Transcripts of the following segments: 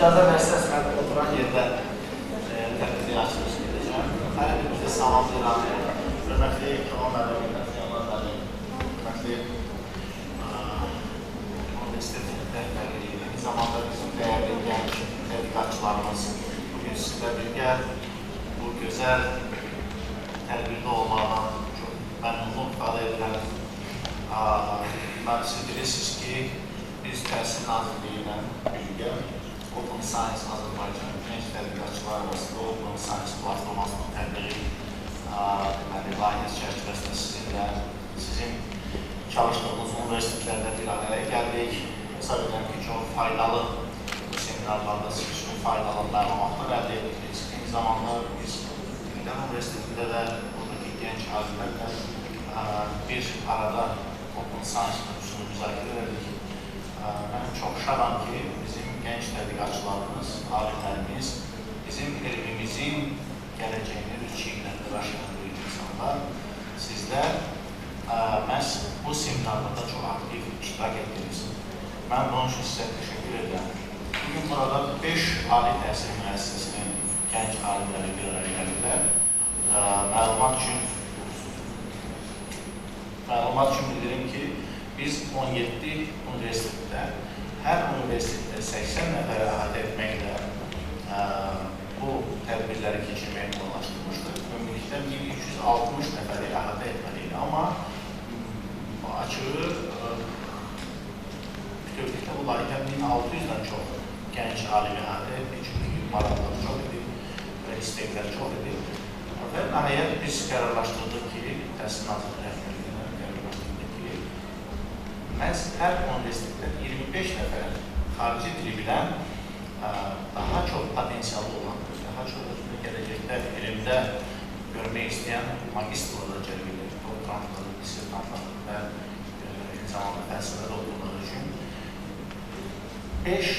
İcazə versəz, mən oturan yerdə təbliği açılış edəcəm. Hər birimizi salamlayıram. Hörmətli Kamal müəllim, hörmətli Yaman müəllim, hörmətli universitetin rəhbərliyi, eyni zamanda bizim dəyərli gənc tədqiqatçılarımız bugün sizlə birgə bu gözəl tədbirdə olmaqdan çox məmnunluq ifadə edirəm. Siz bilirsiniz ki, biz Təhsil Nazirliyi ilə birgə Open Science Azərbaycan Gənc tədqiqatçılar arasında Open Science platformasının təbliği layihəsi çərçivəsində sizinlə, sizin çalışdığınız universitetlərdə bir araya gəldik. Hesab edirəm ki, çox faydalı seminarlarda siz üçün faydalı məlumatlar əldə etdik. Eyni zamanda biz Gənc Universitetində də oradakı gənc alimlərlə bir arada Open Science mövzusunu müzakirə edik. Mən çox şadam ki, bizim gənc tədqiqatçılarımız, alimlərimiz, bizim elmimizin gələcəyini üç illərdə daşıyan bir insanlar, sizlər məhz bu seminarlarda çox aktiv iştirak etdiniz. Mən bunun üçün sizə təşəkkür edirəm. Bugün burada 5 ali təhsil müəssisəsinin gənc alimləri bir araya gəlirlər. Məlumat üçün bildirim ki, biz 17 universitetdə, hər universitetdə 80 nəfərə əhatə etməklə bu tədbirləri keçirməyə planlaşdırmışdır. Ümumilikdə 1360 nəfəri əhatə etməliydi, amma açığı bütövlükdə bu layihə 1600-dən çox gənc alimi əhatə etdi, çünki maraqları çox idi və istəkləri çox idi. Və nəhayət biz qərarlaşdırdıq ki, Təhsil Nazirliyi rəhbərliyinə qərarlaşdırdıq ki, məhz hər universitetdə 25 nəfər xarici dili bilən, daha çox potensialı olan, daha çox özünü gələcəkdə elmdə görmək istəyən magistrlara cəlb edir, doktorantları, dissertantları və eyni zamanda fəlsəfə doktorları üçün 5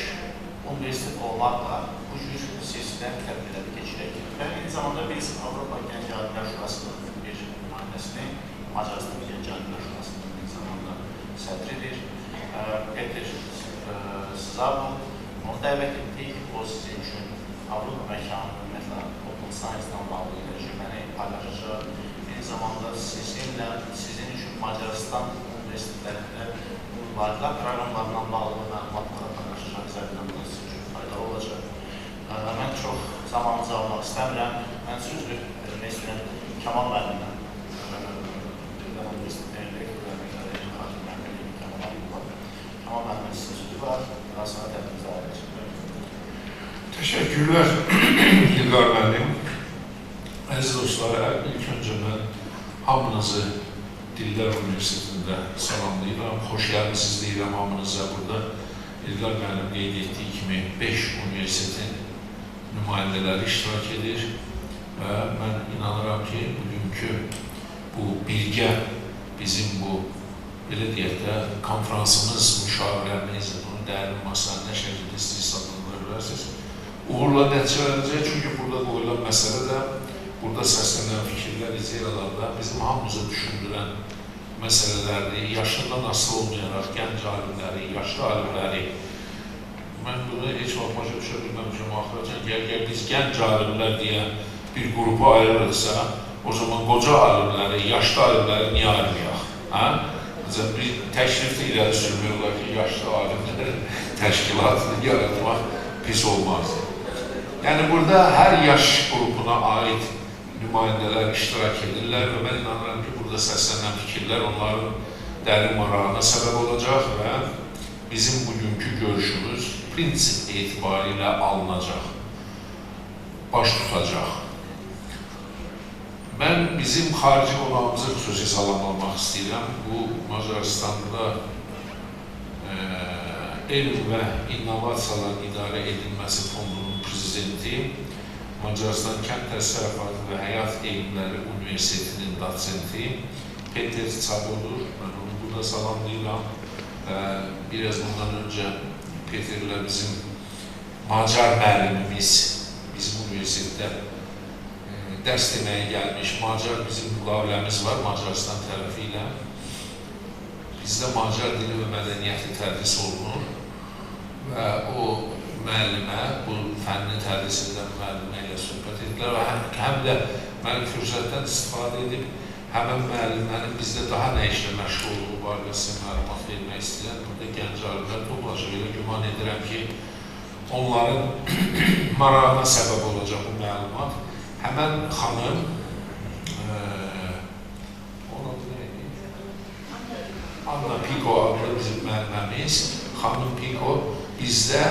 universitet olmaqla bu cür seçilən tədbirləri keçirək. Və eyni zamanda biz Avropa Gənc Alimlər Şurasının bir nümayəndəsini, Macaristan Gənc Alimlər Şurasının eyni zamanda sədridir, Peter Sizabov. Onu dəvət etdik, o sizin üçün Avropa məkanı, ümumiyyətlə Open Science-la bağlı təcrübəni paylaşacaq. Eyni zamanda sizinlə, sizin üçün Macaristan universitetlərində layihələr proqramlarından bağlı məlumatlara paylaşacaq, zərbilən bu sizin üçün faydalı olacaq. Mən çox zamanınızı almaq istəmirəm. Mən sözlü vermək istəyirəm Kamal müəllimdən. Bilən universitetlərin rektorlarının xatim məmnunluğu Kamal müəllimin sizin sözü var. Arasında tədbirimizi ayıracaq. Təşəkkürlər İlqar müəllim. Əziz dostlar, ilk öncə mən hamınızı Dillər Universitetində salamlayıram. Xoş gəlmisiniz deyirəm hamınıza burada. İlqar müəllim qeyd etdiyi kimi 5 universitetin nümayəndələri iştirak edir və mən inanıram ki, bugünkü bu birgə bizim bu, belə deyək də, konferansımız, müşavirəmiz, bunun dəyərlənməsinə nə şəkildə istəyirsə adlandırır bilərsiniz. Uğurla nəticələnəcək, çünki burada qoyulan məsələ də, burada səslənən fikirlər, ideyalarda bizim hamımızı düşündürən məsələlərdir. Yaşından asılı olmayaraq gənc alimləri, yaşlı alimləri, mən bunu heç vaxt başa düşə bilməmişəm, axıracan gəl biz gənc alimlər deyə bir qrupu ayırırıqsa, o zaman qoca alimləri, yaşlı alimləri niyə ayırmayaq? Bir təşrifdə irəli sürmüyorlar ki, yaşlı alimlər təşkilatını yaratmaq pis olmaz. Yəni, burada hər yaş qrupuna aid nümayəndələr iştirak edirlər və mən inanıram ki, burada səslənən fikirlər onların dərin marağına səbəb olacaq və bizim bugünkü görüşümüz prinsip etibarilə alınacaq, baş tutacaq. Mən bizim xarici qonağımızı xüsusi salamlamaq istəyirəm. Bu, Macaristan'da Elm və İnnovasiyalar İdarə Edilməsi Fondunun prezidenti, Macaristan Kənd Təsərrüfatı və Həyat Elmləri Universitetinin dosenti Peter Sizabovdur. Mən onu burada salamlayıram. Biraz bundan öncə Peter'lə bizim Macar müəllimimiz bizim universitetdə dərs deməyə gəlmiş. Macar bizim müqaviləmiz var Macaristan tərəfi ilə. Bizdə Macar dili və mədəniyyəti tədris olunur və o müəllimə, bu fənni tədris edən müəllimə ilə söhbət edilər və həm də müəllim fürsətdən istifadə edib həmən müəllimlərin bizdə daha nə işlə məşğul olduğu barəsində məlumat vermək istəyən burada gənc alimlər toplaşıb. Elə güman edirəm ki, onların marağına səbəb olacaq bu məlumat. Həmən xanım, Anna Piko adlı bizim müəlliməmiz, xanım Piko bizdə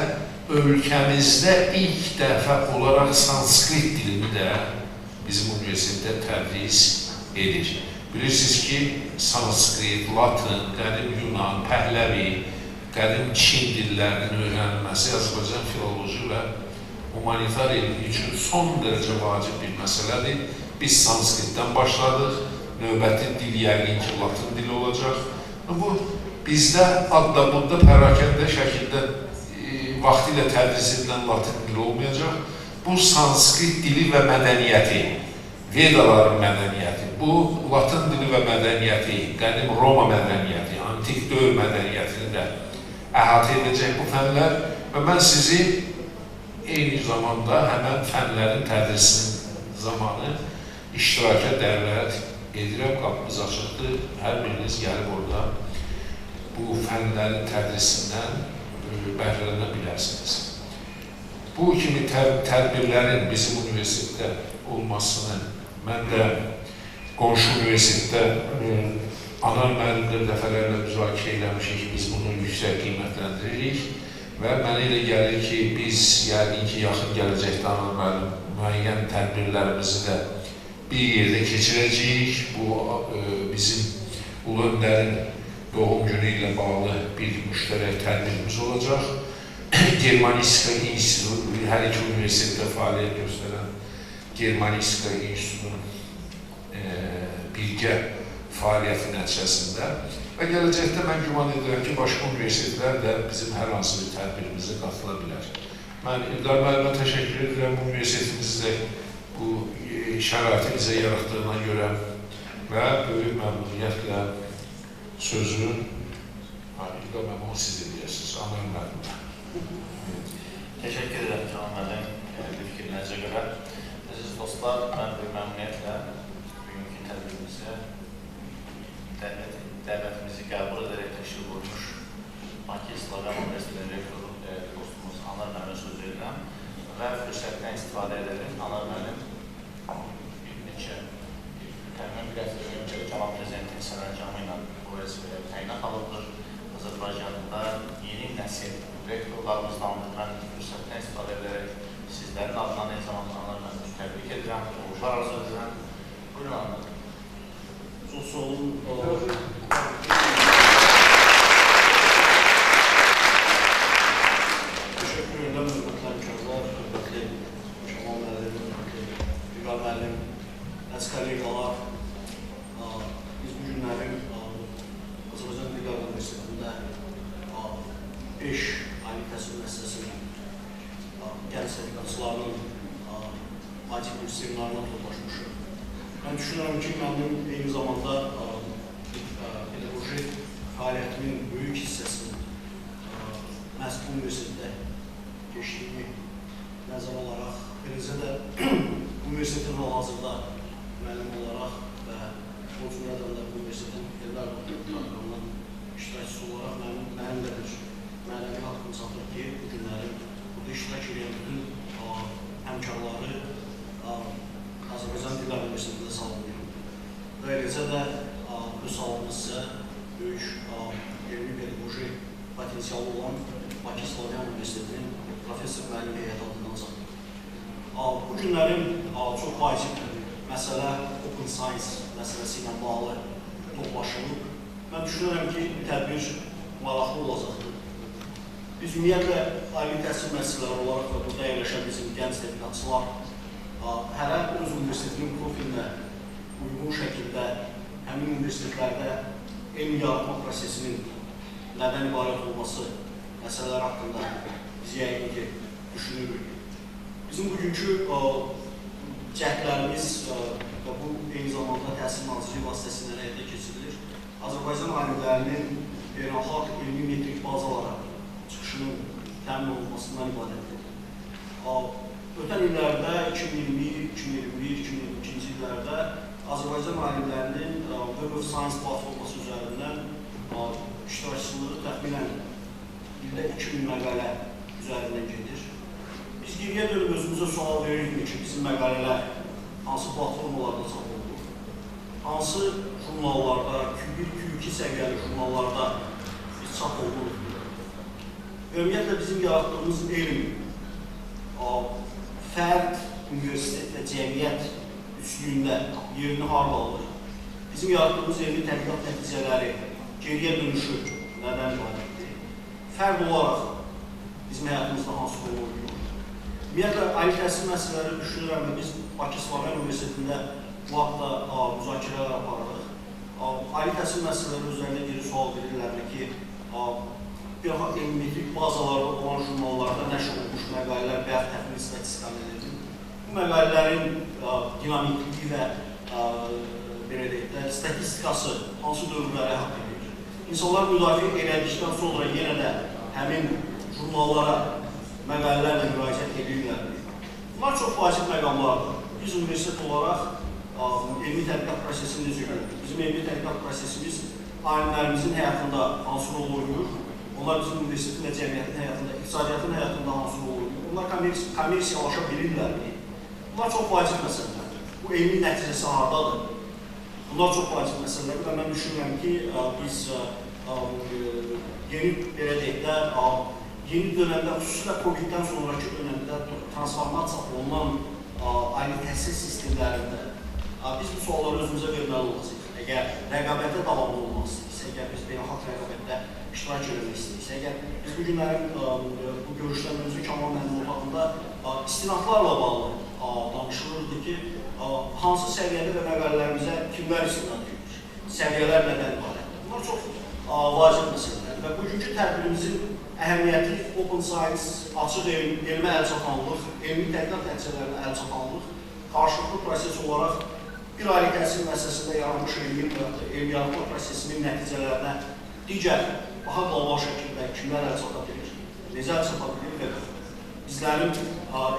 ölkəmizdə ilk dəfə olaraq sanskrit dilini də bizim universitetdə tədris edir. Bilirsiniz ki, sanskrit, latın, qədim Yunan, Pəhləvi, qədim Çin dillərinin öyrənilməsi Azərbaycan filoloji və humanitar elmi üçün son dərəcə vacib bir məsələdir. Biz sanskritdən başladıq, növbəti dil yəqin ki, latın dili olacaq. Bu, bizdə adda bunda pərakəndə şəkildə vaxtı ilə tədris edilən latın dili olmayacaq. Bu, sanskrit dili və mədəniyyəti, Vedaların mədəniyyəti, bu, latın dili və mədəniyyəti, qədim Roma mədəniyyəti, antik dövr mədəniyyətini də əhatə edəcək bu fənlər və mən sizi eyni zamanda həmən fənlərin tədrisinin zamanı iştiraka dəvət edirəm, qapımız açıqdır, hər biriniz gəlib orada bu fənlərin tədrisindən bəhrələnə bilərsiniz. Bu kimi tədbirlərin bizim universitetdə olmasını mən də qonşu universitetdə anar müəllimlər dəfələrlə müzakirə eləmişik, biz bunu yüksək qiymətləndiririk və mənə elə gəlir ki, biz yəqin ki, yaxın gələcəkdə anar müəllim müəyyən tədbirlərimizi də bir yerdə keçirəcəyik. Bu, bizim Ulu Öndərin doğum günü ilə bağlı bir müştərək tədbirimiz olacaq. Germanistika İnstitutu, hər iki universitetdə fəaliyyət göstərən Germanistika İnstitutunun birgə fəaliyyəti nəticəsində və gələcəkdə mən güman edirəm ki, başqa universitetlər də bizim hər hansı bir tədbirimizə qatıla bilər. Mən İlqar müəllimə təşəkkür edirəm universitetimizdə bu şəraiti bizə yaratdığına görə və böyük məmnuniyyətlə sözü İlqar müəllim, onu siz edirsiniz, anar müəllimə. Təşəkkür edirəm Canan müəllim fikirlərinizə görə. Əziz dostlar, mən böyük məmnuniyyətlə bugünkü tədbirimizə dəvətimizi qəbul edərək təşkil olunmuş Bakı İslam Universitetinin rektoru dostumuz Anar müəllimə söz verirəm və fürsətdən istifadə edərək Anar müəllim bir neçə təmin bir həftə öncə Cənab Prezidentin sərəncamı ilə bu vəzifəyə təyinat alıbdır. Azərbaycanda yeni nəsil rektorlarımızdandır. Mən fürsətdən istifadə edərək sizlərin adına eyni zamanda Anar müəllimə təbrik edirəm, uğurlar arzu edirəm. Buyurun Anar. Çox sağ olun. Teşekkür ederim. Hürmetli hemşehriler, hürmetli Canan müəllim, hürmetli İlqar müəllim, əziz kollegalar. Biz bu günlərin Azərbaycan Dillər Universitetində 5 ali təhsil müəssisəsinin gənc tədqiqatçılarının acil bir seminarına toplaşmışıq. Mən düşünürəm ki, mənim eyni zamanda pedaqoji fəaliyyətimin böyük hissəsini məhz bu universitetdə geçdiyini nəzər olaraq, eləcə də universitetin hal-hazırda müəllim olaraq və o cümlədən də bu universitetin ellər proqramının iştirakçısı olaraq mənim də bir mənəvi haqqım çatır ki, bu günlərin burada iştirak edən bütün həmkarları Azərbaycan Dillər Universitetində salamlayıram. Və eləcə də bu salamımız isə böyük elmi pedaqoji potensialı olan Bakı İslam Universitetinin professor müəllim heyəti adından çatır. Bu günlərin çox vacib məsələ Open Science məsələsi ilə bağlı toplaşılıb. Mən düşünürəm ki, bu tədbir maraqlı olacaqdır. Biz ümumiyyətlə ali təhsil müəssisələri olaraq və burada yerləşən bizim gənc tədqiqatçılar hərə öz universitetinin profilinə uyğun şəkildə həmin universitetlərdə elmi yaratma prosesinin nədən ibarət olması məsələlər haqqında biz yəqin ki, düşünürük. Bizim bugünkü cəhdlərimiz və bu eyni zamanda təhsil nazirliyi vasitəsilə həyata keçirilir. Azərbaycan alimlərinin beynəlxalq elmi metrik bazalara çıxışının təmin olunmasından ibarətdir. Ötən illərdə 2020, 2021, 2022-ci illərdə Azərbaycan alimlərinin Web of Science platforması üzərindən iştirakçılığı təxminən ildə 2000 məqalə üzərindən gedir. Biz geriyə dönüb özümüzə sual veririk ki, bizim məqalələr hansı platformalarda çap olunur, hansı jurnallarda, Q1, Q2 səviyyəli jurnallarda biz çap olunur. Ümumiyyətlə bizim yaratdığımız elm, fərd, universitet və cəmiyyət üçlüyündə yerini harda alır. Bizim yaratdığımız elmi tədqiqat nəticələri geriyə dönüşü nədən ibarətdir? Fərd olaraq bizim həyatımızda hansı rol oynayır? Ümumiyyətlə, ali təhsil məsələləri düşünürəm və biz Bakı İslamiyyə Universitetində bu haqda müzakirələr aparırıq. Ali təhsil məsələləri üzərində geri sual verirlər ki, beynəlxalq elmi-metrik bazalarda olan jurnallarda nəşr olunmuş məqalələr və yaxud təxmini statistika edilir. Bu məqalələrin dinamikliyi və belə deyək də, statistikası hansı dövrlərə haqq edir? İnsanlar müdafiə elədikdən sonra yenə də həmin jurnallara məqalələrlə müraciət edirlər. Bunlar çox vacib məqamlardır. Biz universitet olaraq elmi tədqiqat prosesini necə görürük? Bizim elmi tədqiqat prosesimiz alimlərimizin həyatında hansı rol oynayır? Onlar bizim universitetin və cəmiyyətin həyatında, iqtisadiyyatın həyatında hansı rol oynayır? Onlar kommersiyalaşa bilirlərmi? Bunlar çox vacib məsələlərdir. Bu elmi nəticəsi hardadır? Bunlar çox vacib məsələlərdir və mən düşünürəm ki, biz yeni, belə deyək də, yeni dönəmdə, xüsusilə COVID-dən sonraki dönəmdə transformasiya olunan ali təhsil sistemlərində biz bu sualları özümüzə verməli olacaq. Əgər rəqabətə davamlı olmaq istəyirsə, əgər biz beynəlxalq rəqabətdə iştirak etmək istəyirsə, əgər biz bu günlərin bu görüşlərimizin Kamal müəllim otağında istinadlarla bağlı danışılırdı ki, hansı səviyyədə və məqalələrimizə kimlər istinad edir? Səviyyələr nədən ibarətdir? Bunlar çox vacib məsələlərdir və bugünkü tədbirimizin əhəmiyyəti open science, açıq elmə əlçatanlıq, elmi tədqiqat nəticələrinə əlçatanlıq, qarşılıqlı proses olaraq bir ali təhsil müəssisəsində yaranmış elmi yaratma prosesinin nəticələrinə digər, daha qlobal şəkildə kimlər əlçata bilir, necə əlçata bilir və bizlərin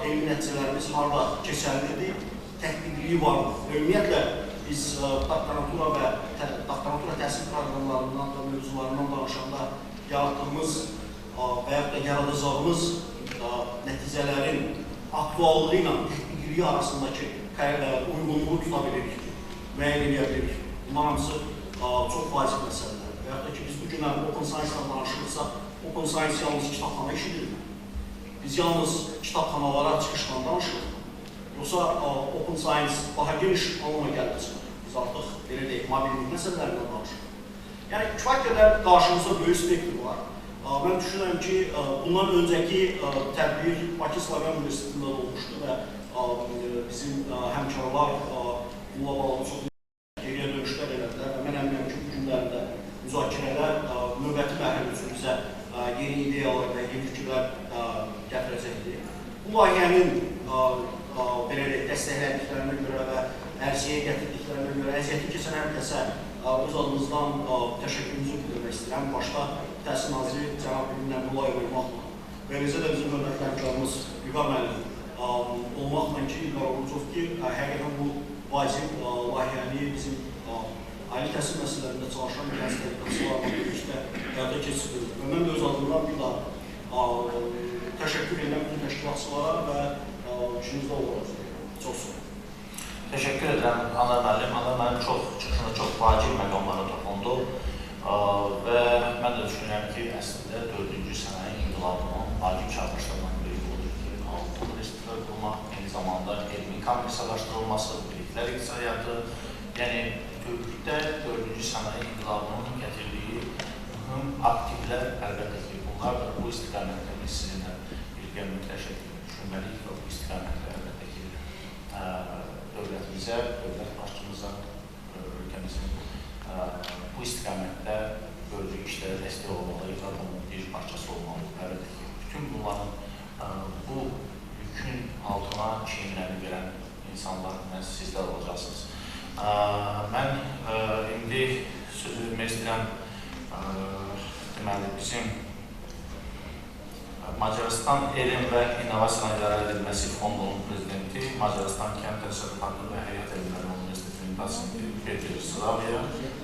elmi nəticələrimiz harada keçərlidir, tədqiqliyi vardır. Ümumiyyətlə, biz doktorantura və doktorantura təhsil proqramlarından və mövzularından danışanda yaratdığımız və yaxud da yaradacağımız nəticələrin aktuallığı ilə tədqiqliyi arasındakı uyğunluğu tuta bilirik, müəyyən edə bilirik. Bunlar hamısı çox vacib məsələlərdir. Və yaxud da ki, biz bu günlər open science-dan danışırıqsa, open science yalnız kitabxana işidir. Biz yalnız kitabxanalara çıxışdan danışırıq. Yoxsa open science daha geniş anlama gələcək. Biz artıq, belə deyək, mobillik məsələlərindən danışırıq. Yəni, kifayət qədər qarşımızda böyük spektr var. Mən düşünürəm ki, bundan öncəki tədbir Bakı İslamiyyə Universitetində olmuşdu və bizim həmkarlar bununla bağlı çox geriyə dönüşlər elədilər və mən əminəm ki, bu günlərdə müzakirələr növbəti mərhələ üçün bizə yeni ideyalar və yeni fikirlər gətirəcəkdir. Bu layihənin belə deyək, dəstəklədiklərinə görə və ərziyyəyə gətirdiklərinə görə əziyyəti keçən hər kəsə öz adımızdan təşəkkürümüzü bildirmək istəyirəm. Başda Təhsil Naziri Cənab Bilginən Nulayev olmaqla və eləcə də bizim hörmətli həmkarımız Vüqar müəllim olmaqla ki, İlqar Orucov ki, həqiqətən bu vacib layihəni bizim ali təhsil məsələlərində çalışan gənc tədqiqatçılarla birlikdə həyata keçirilir. Və mən də öz adımdan bir daha təşəkkür edirəm bütün təşkilatçılara və işinizdə oluruz. Çox sağ olun. Təşəkkür edirəm Anar müəllim. Anar müəllim çıxışında çox vacib məqamlara toxundu və mən də düşünürəm ki, əslində 4-cü sənaye inqilabının vacib çağırışlarından biri odur ki, universitetlər qurmaq, eyni zamanda elmi kommersiyalaşdırılması, biliklər iqtisadiyyatı, yəni bütövlükdə 4-cü sənaye inqilabının gətirdiyi mühüm aktivlər əlbəttə ki, bunlardır. Bu istiqamətdə biz sizinlə birgə mütləq şəkildə düşünməliyik və bu istiqamətdə əlbəttə ki, dövlətimizə, dövlət başçımıza, ölkəmizin bu istiqamətdə gördüyü işlərə dəstək olmalıyıq və bunun bir parçası olmalıyıq. Əlbəttə ki, bütün bunların bu yükün altına çiğnəni verən insanlar məhz sizlər olacaqsınız. Mən indi sözü vermək istəyirəm deməli bizim Macarıstan Elm və İnnovasiya İdarə Edilməsi Fondunun prezidenti, Macarıstan Kənd Təsərrüfatı və Həyat Elmləri Universitetinin dosenti Peter Slavia,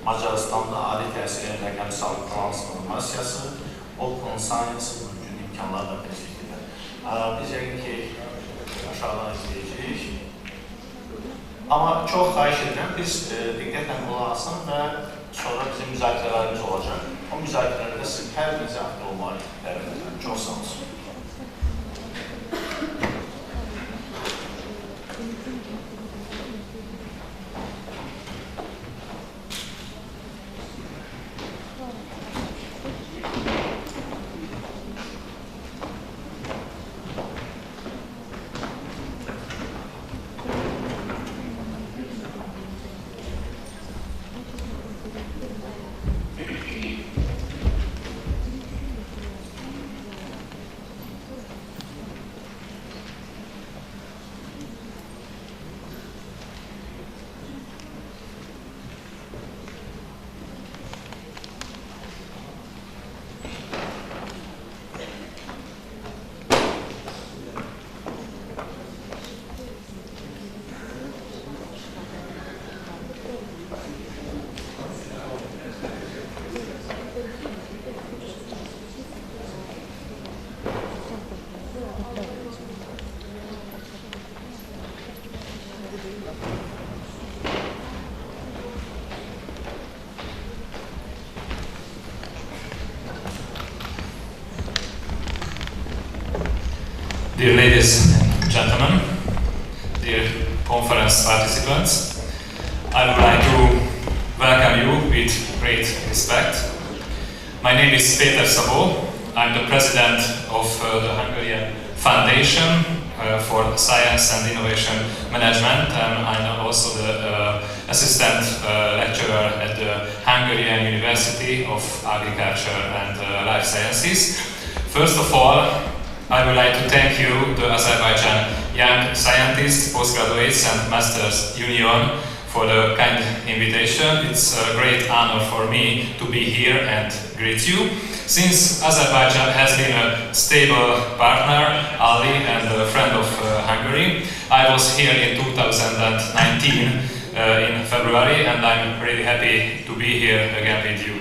Macarıstanda Ali Təhsilin Rəqəmsal Transformasiyası, Open Science mümkün imkanlarla təşkildir. Biz yəqin ki, aşağıdan izləyəcəyik. Amma çox xahiş edirəm, biz diqqətlə qulaq asın və sonra bizim müzakirələrimiz olacaq. O müzakirələrdə siz hər birinizi aktiv olmalı dəvət edirəm. Çox sağ olsun. Dear ladies and gentlemen, dear conference participants, I would like to welcome you with great respect. My name is Péter Szabó. I'm the president of the Hungarian Foundation for Science and Innovation Management, and I'm also the assistant lecturer at the Hungarian University of Agriculture and Life Sciences. First of all, I would like to thank you, the Azerbaijan Young Scientists, Postgraduates and Masters Union, for the kind invitation. It's a great honor for me to be here and greet you. Since Azerbaijan has been a stable partner, ally and a friend of Hungary, I was here in 2019 in February, and I'm really happy to be here again with you.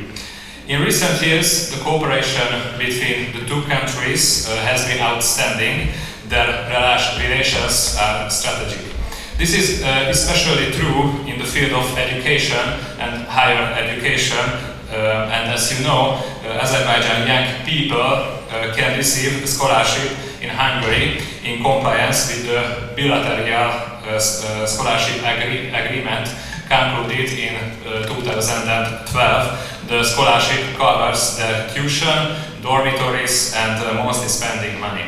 In recent years, the cooperation between the two countries has been outstanding. Their relations are strategic. This is especially true in the field of education and higher education. And as you know, Azerbaijan young people can receive a scholarship in Hungary in compliance with the bilateral scholarship agreement concluded in 2012. The scholarship covers the tuition, dormitories and monthly spending money.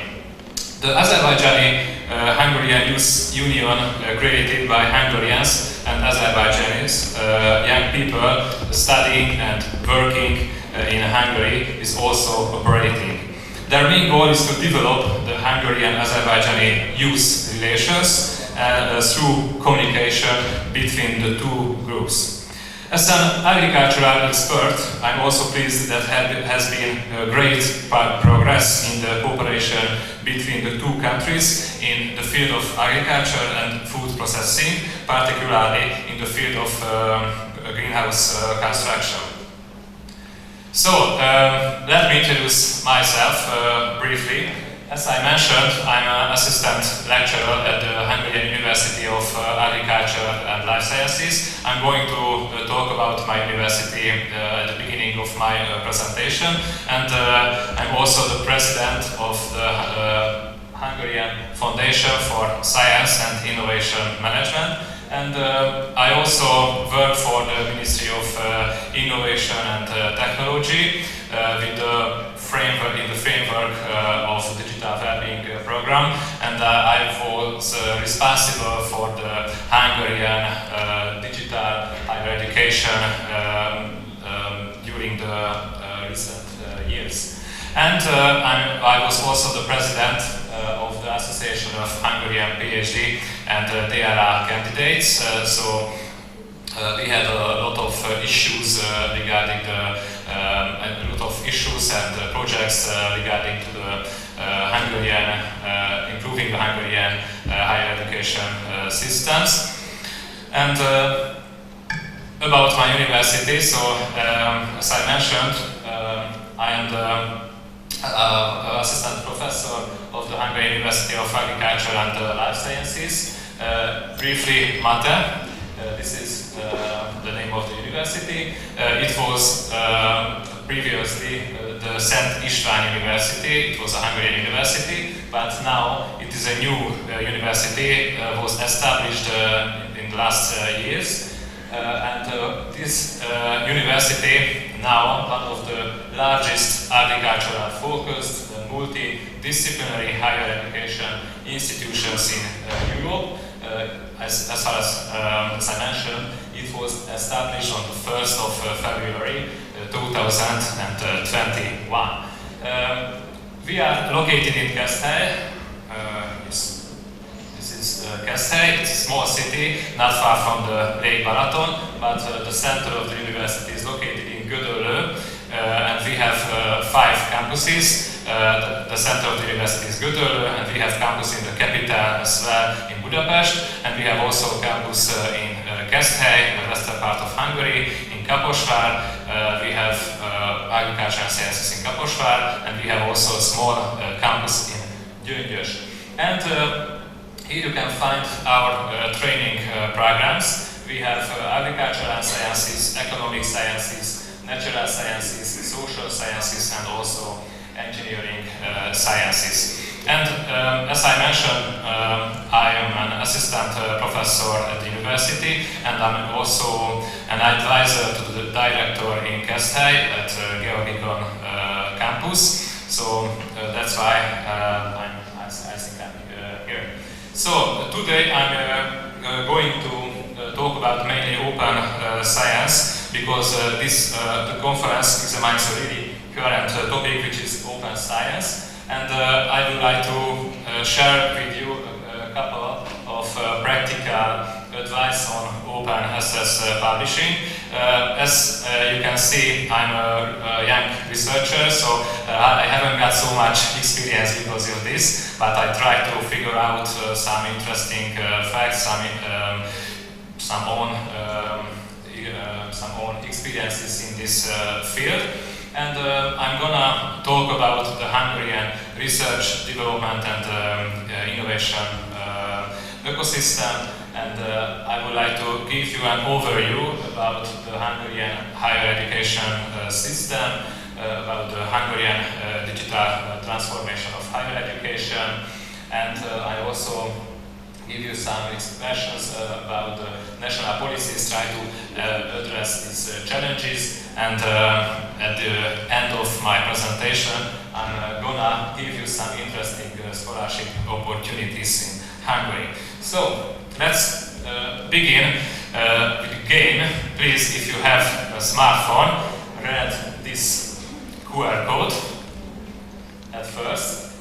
The Azerbaijani Hungarian Youth Union, created by Hungarians and Azerbaijanis, young people studying and working in Hungary, is also operating. Their main goal is to develop the Hungarian-Azerbaijani youth relations through communication between the two groups. As an agricultural expert, I'm also pleased that there has been great progress in the cooperation between the two countries in the field of agriculture and food processing, particularly in the field of greenhouse construction. So, let me introduce myself briefly. As I mentioned, I'm an assistant lecturer at the Hungarian University of Agriculture and Life Sciences. I'm going to talk about my university at the beginning of my presentation, and I'm also the president of the Hungarian Foundation for Science and Innovation Management, and I also work for the Ministry of Innovation and Technology with the framework of the Digital Wellbeing Program, and I was responsible for the Hungarian digital higher education during the recent years. And I was also the president of the Association of Hungarian PhD and DRA candidates, so we had a lot of issues regarding the a lot of issues and projects regarding to the Hungarian, improving the Hungarian higher education systems. And about my university, so as I mentioned, I am the assistant professor of the Hungarian University of Agriculture and Life Sciences. Briefly, MATE. This is the name of the university. It was previously the Szent István University. It was a Hungarian university, but now it is a new university, was established in the last years. And this university, now one of the largest agricultural focused, multidisciplinary higher education institutions in Europe. As far as I mentioned, it was established on the 1st of February 2021. We are located in Gänc. This is Gänc. It's a small city, not far from the Lake Balaton, but the center of the university is located in Gödöllő, and we have 5 campuses. The center of the university is Gödöllő, and we have campus in the capital as well in Budapest, and we have also campus in Keszthely, the western part of Hungary, in Kaposvár. We have agriculture and sciences in Kaposvár, and we have also a small campus in Gənc. And here you can find our training programs. We have agriculture and sciences, economic sciences, natural sciences, social sciences, and also engineering sciences. And as I mentioned, I am an assistant professor at the university, and I'm also an advisor to the director in Keszthely at Georgikon campus. So that's why I think I'm here. So today I'm going to talk about mainly open science, because the conference examines a really current topic, which is open science, and I would like to share with you a couple of practical advice on open access publishing. As you can see, I'm a young researcher, so I haven't got so much experience because of this, but I try to figure out some interesting facts, some own experiences in this field. And I'm gonna talk about the Hungarian research, development and innovation ecosystem, and I would like to give you an overview about the Hungarian higher education system, about the Hungarian digital transformation of higher education, and I also give you some expressions about the national policies, try to address these challenges, and at the end of my presentation I'm gonna give you some interesting scholarship opportunities in Hungary. So let's begin with the game. Please, if you have a smartphone, read this QR code at first.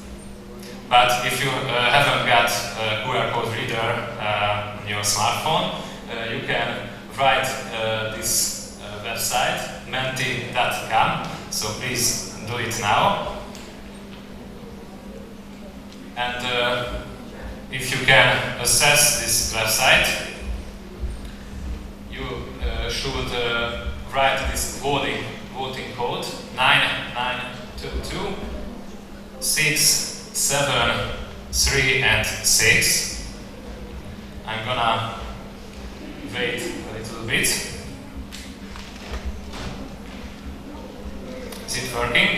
But if you haven't got a QR code reader on your smartphone, you can write this website, menti.com, so please do it now. And if you can access this website, you should write this voting code 9922 6 7, 3 and 6. I'm gonna wait a little bit. Is it working?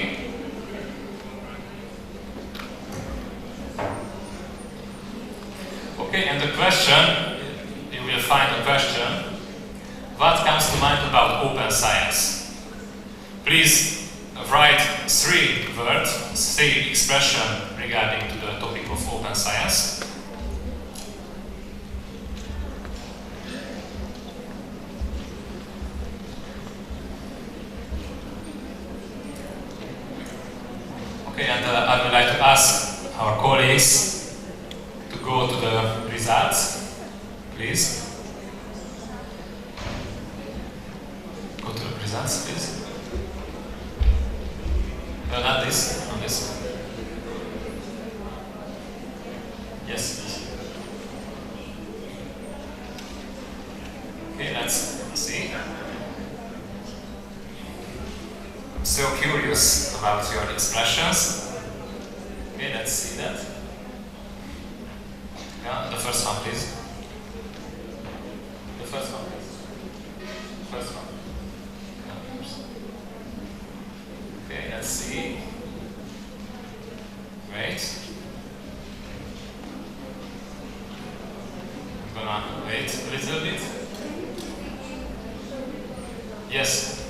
Okay, and the question, you will find a question. What comes to mind about open science? Please write 3 words, 3 expressions regarding to the topic of open science. Okay, and I would like to ask our colleagues to go to the results, please. Go to the results, please. No, not this, on this. so curious about your expressions. Okay, let's see that. Yeah, the first one, please. The first one, please. First one. Yeah, first. Okay, let's see. Great. I'm gonna wait a little bit. Yes.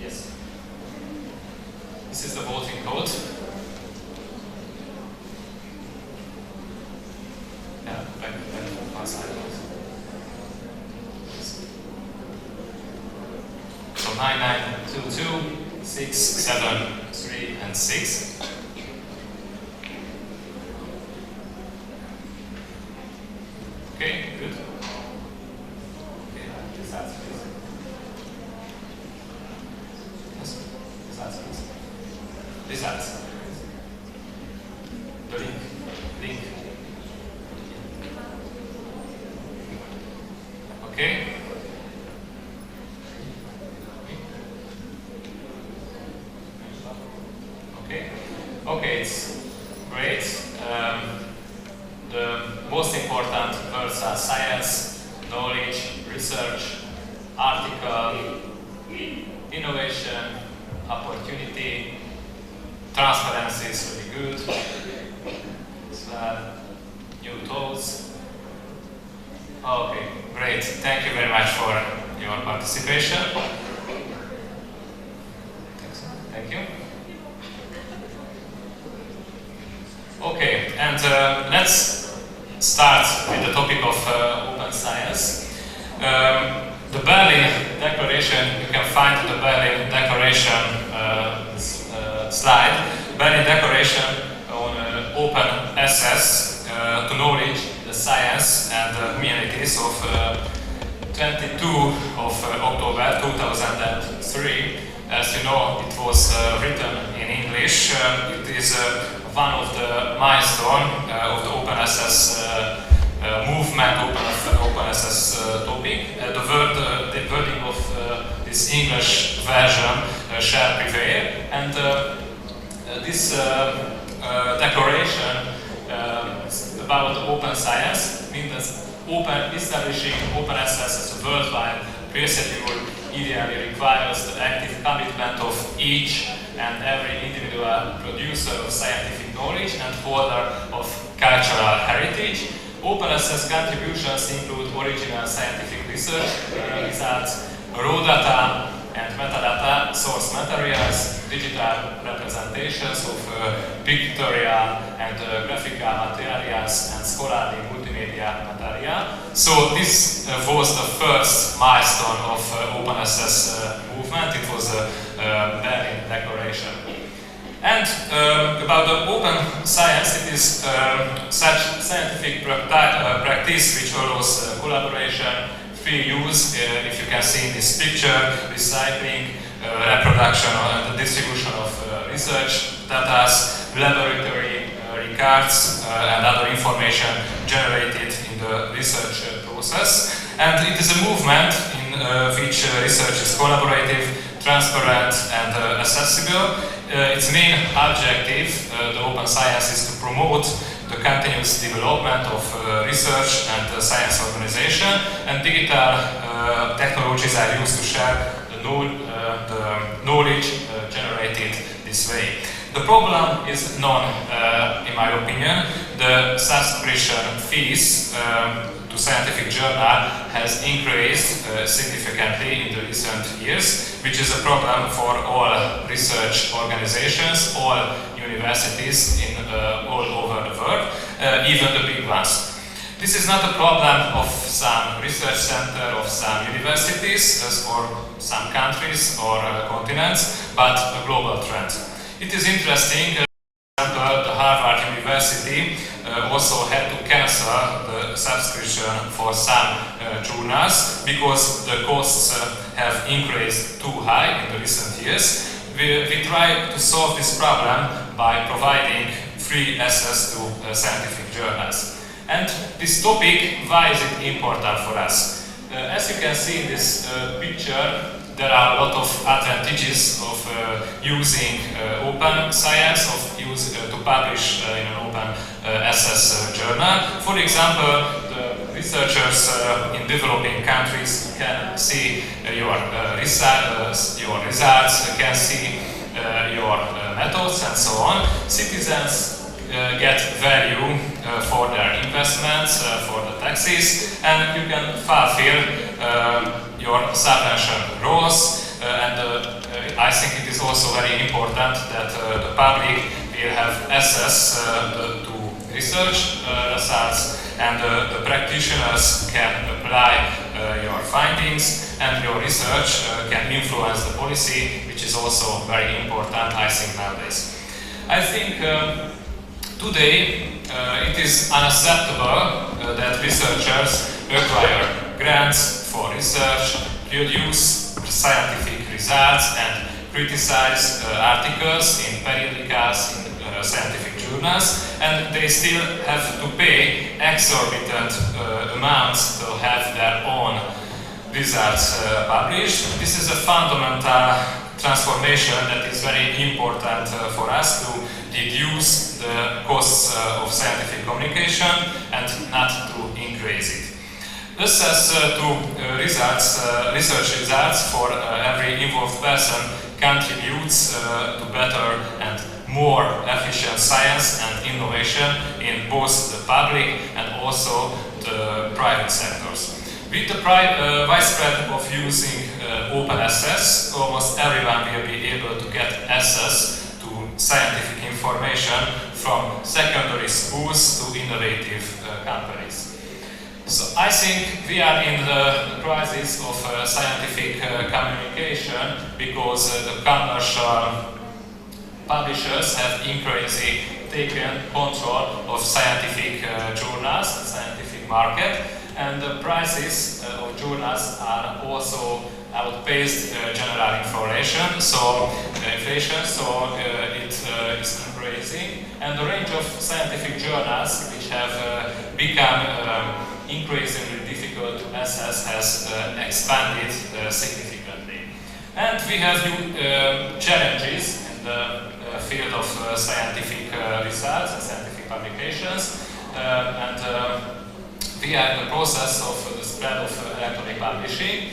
Yes. This is the voting code. Yeah, back one side. So 9922, 6, 7, 3, and 6. Okay, good. Okay, results, please. Yes, results, please. Results. The link. Link. Okay. Okay. Okay, it's great. The most important words are science, knowledge, research, article, innovation, opportunity, transparency is really good. As well, new tools. Okay, great. Thank you very much for your participation. Thank you. Okay, and let's start with the topic of open science. The Berlin Declaration, you can find the Berlin Declaration slide. Berlin Declaration on open access to knowledge, the science and the humanities of 22 of October 2003. As you know, it was written in English. It is one of the milestones of the open access movement, open access topic. The wording of this English version shall prevail, and this declaration about open science means establishing open access as a worldwide procedure ideally requires the active commitment of each and every individual producer of scientific knowledge and holder of cultural heritage. Open access contributions include original scientific research results, raw data and metadata, source materials, digital representations of pictorial and graphical materials, and scholarly multimedia material. So this was the first milestone of open access movement. It was a Berlin Declaration. And about the open science, it is such scientific practice which allows collaboration, free use, if you can see in this picture, recycling, reproduction and the distribution of research data, laboratory records and other information generated in the research process. And it is a movement in which research is collaborative, transparent and accessible. Its main objective, the open science, is to promote the continuous development of research and science organization, and digital technologies are used to share the knowledge generated this way. The problem is known, in my opinion. The subscription fees to scientific journal has increased significantly in the recent years, which is a problem for all research organizations, all universities in all over the world, even the big ones. This is not a problem of some research center of some universities or some countries or continents, but a global trend. It is interesting. The Harvard University also had to cancel the subscription for some journals because the costs have increased too high in the recent years, we try to solve this problem by providing free access to scientific journals. And this topic, why is it important for us? As you can see in this picture, there are a lot of advantages of using open science, of to publish in an open access journal. For example, the researchers in developing countries can see your results, can see your methods, and so on. Citizens get value for their investments, for the taxes, and you can fulfill your subvention roles. And I think it is also very important that the public will have access to research results, and the practitioners can apply your findings, and your research can influence the policy, which is also very important, I think, nowadays. I think today it is unacceptable that researchers acquire grants for research, produce scientific results, and criticize articles in periodicals, in scientific journals, and they still have to pay exorbitant amounts to have their own results published. This is a fundamental transformation that is very important for us to reduce the costs of scientific communication and not to increase it. Access to research results for every involved person contributes to better and more efficient science and innovation in both the public and also the private sectors. With the widespread of using open access, almost everyone will be able to get access to scientific information from secondary schools to innovative companies. So I think we are in the crisis of scientific communication because the commercial publishers have increasingly taken control of scientific journals and scientific market, and the prices of journals are also outpaced general inflation, so it is increasing, and the range of scientific journals which have become increasingly difficult to access has expanded significantly. And we have new challenges in the field of scientific results and scientific publications, and we are in the process of the spread of electronic publishing.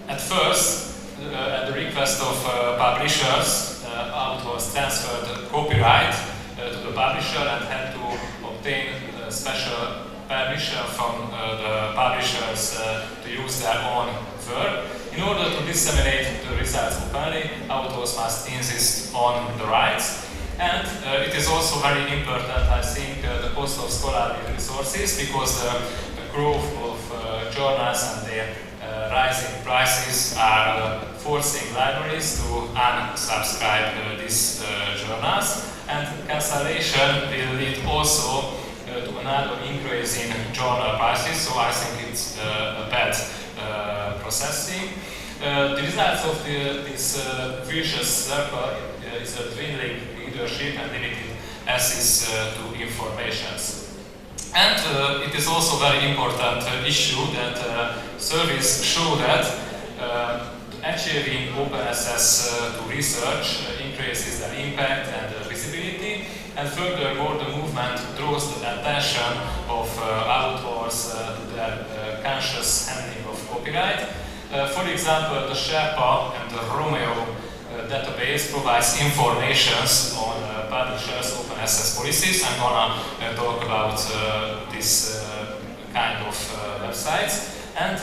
At first, at the request of publishers, authors transferred copyright to the publisher and had to obtain special permission from the publishers to use their own work. In order to disseminate the results openly, authors must insist on the rights. And it is also very important, I think, the cost of scholarly resources, because the growth of journals and their rising prices are forcing libraries to unsubscribe these journals. And cancellation will lead also to another increase in journal prices, so I think it's a bad processing. The results of this vicious circle is a dwindling leadership and limited access to information. And it is also a very important issue that surveys show that achieving open access to research increases their impact and visibility, and furthermore the movement draws the attention of authors to their conscious handling of copyright. For example, the Sherpa and the Romeo database provides information on publishers' open access policies. I'm gonna talk about this kind of websites. And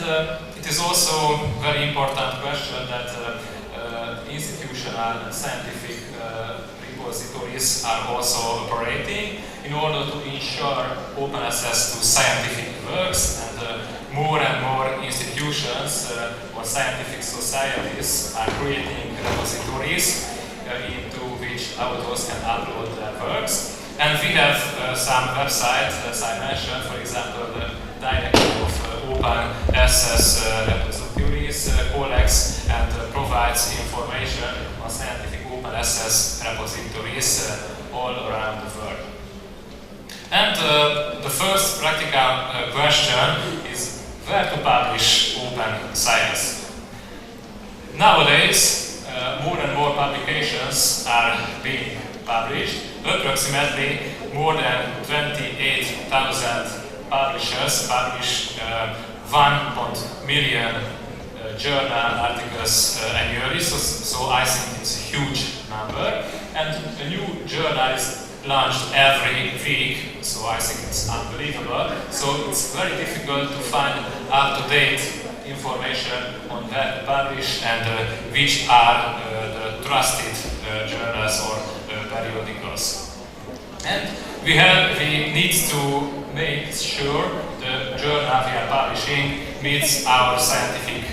it is also a very important question that institutional and scientific repositories are also operating in order to ensure open access to scientific works, and more institutions or scientific societies are creating repositories into which authors can upload their works. And we have some websites, as I mentioned, for example, the Directive of open access repositories, collects and provides information on scientific open access repositories all around the world. And the first practical question is where to publish open science. Nowadays, more and more publications are being published. Approximately more than 28,000 publishers publish 1 million journal articles annually, so I think it's a huge number. And a new journal is launched every week, so I think it's unbelievable. So it's very difficult to find up-to-date information on where to publish and which are the trusted journals or periodicals. And we need to make sure the journal we are publishing meets our scientific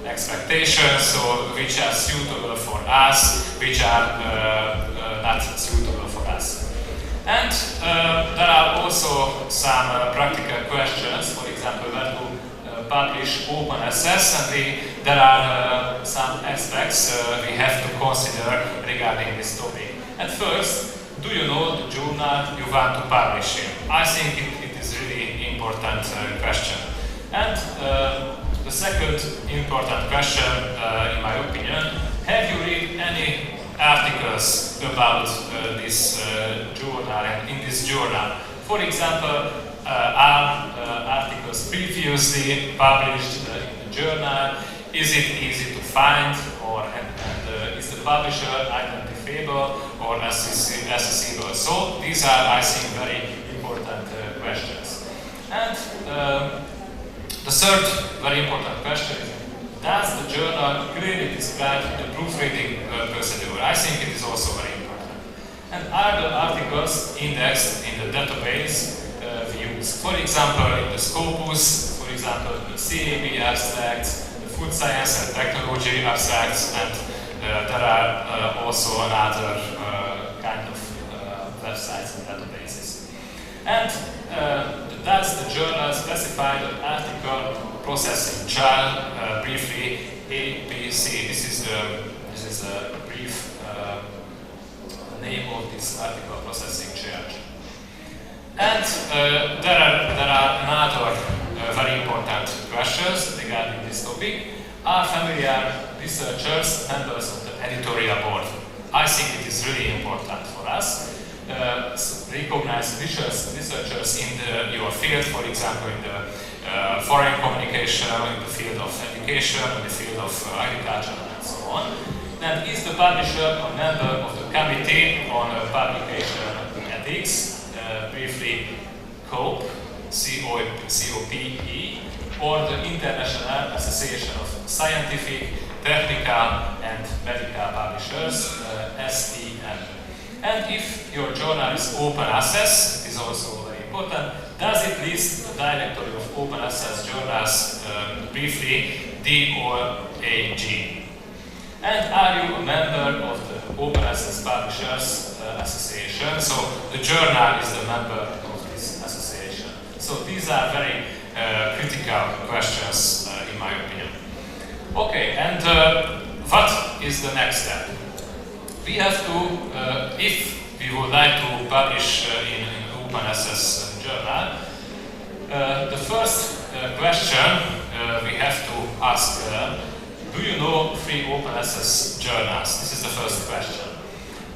expectations, so which are suitable for us, which are not suitable for us. And there are also some practical questions, for example, where to publish open access, and there are some aspects we have to consider regarding this topic. At first, do you know the journal you want to publish in? I think it is really important question. And the second important question, in my opinion, have you read any articles about this journal and in this journal? For example, are articles previously published in the journal? Is it easy to find, or is the publisher identifiable or accessible? So these are, I think, very important questions. And the third very important question is, does the journal clearly describe the proofreading procedure? I think it is also very important. And are the articles indexed in the database we use? For example, in the Scopus, for example, the CAB abstracts, the food science and technology abstracts, and there are also another kind of websites and databases. And does the journal specify the article processing charge, briefly ABC? This is a brief name of this article processing charge. And there are another very important questions regarding this topic. Are familiar researchers members of the editorial board? I think it is really important for us. Recognize researchers in your field, for example, in the foreign communication, in the field of education, in the field of agriculture, and so on. And is the publisher a member of the Committee on Publication Ethics, briefly COPE, C-O-P-E, or the International Association of Scientific, Technical and Medical Publishers, STM. And if your journal is open access, it is also very important, does it list the directory of open access journals, briefly DOAG? And are you a member of the Open Access Publishers Association? So the journal is the member of this association. So these are very critical questions, in my opinion. Okay, and what is the next step? We have to, if we would like to publish in an open access journal, the first question we have to ask, do you know free open access journals? This is the first question.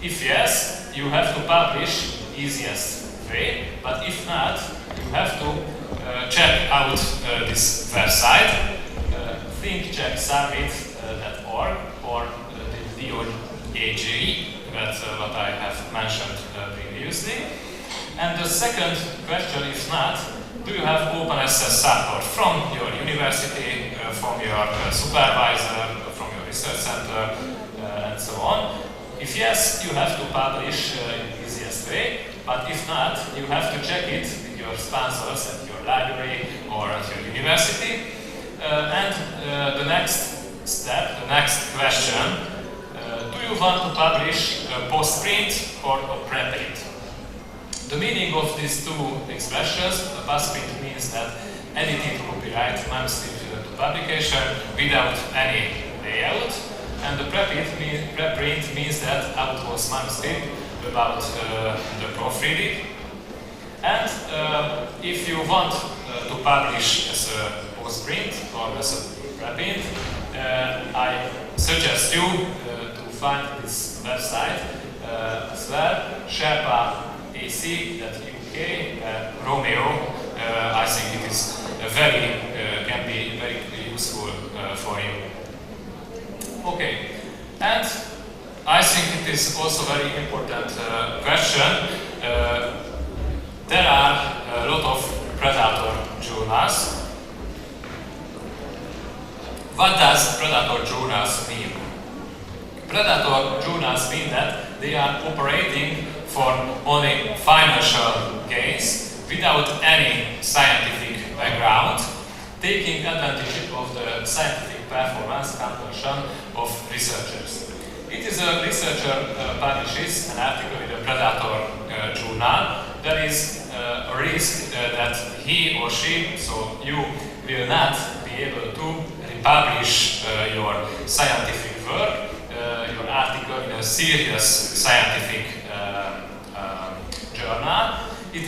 If yes, you have to publish easiest way, but if not, you have to check out this website, thinkchecksummit.org or the DOAG, that's what I have mentioned previously. And the second question is not, do you have open access support from your university, from your supervisor, from your research center, and so on? If yes, you have to publish in the easiest way, but if not, you have to check it with your sponsors at your library or at your university. And the next step, the next question, do you want to publish post-print or preprint? The meaning of these two expressions, post-print means that edited copyright manuscript to publication without any layout. And the preprint means that outpost manuscript about the proofreading. And if you want to publish as a postprint or as a preprint, I suggest you to find this website as well, sherpa.ac.uk, Romeo. I think it is can be very useful for you. Okay, and I think it is also very important question. There are a lot of predator journals. What does predator journals mean? Predator journals mean that they are operating for only financial gains without any scientific background, taking advantage of the scientific performance compulsion of researchers. It is a researcher publishes an article in a predator journal. There is a risk that he or she, so you, will not be able to republish your scientific work, your article in a serious scientific journal. It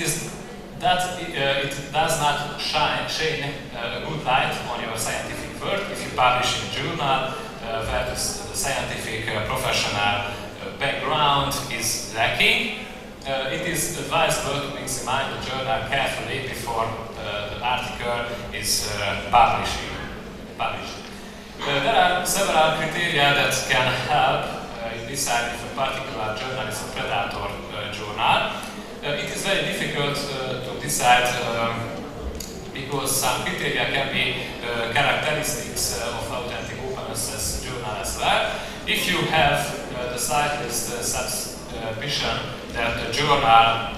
does not shine a good light on your scientific work if you publish in a journal where the scientific professional background is lacking. It is advisable to examine the journal carefully before the article is published. There are several criteria that can help you decide if a particular journal is a predator journal. It is very difficult to decide because some criteria can be characteristics of authentic open access journal as well. If you have the slightest suspicion that the journal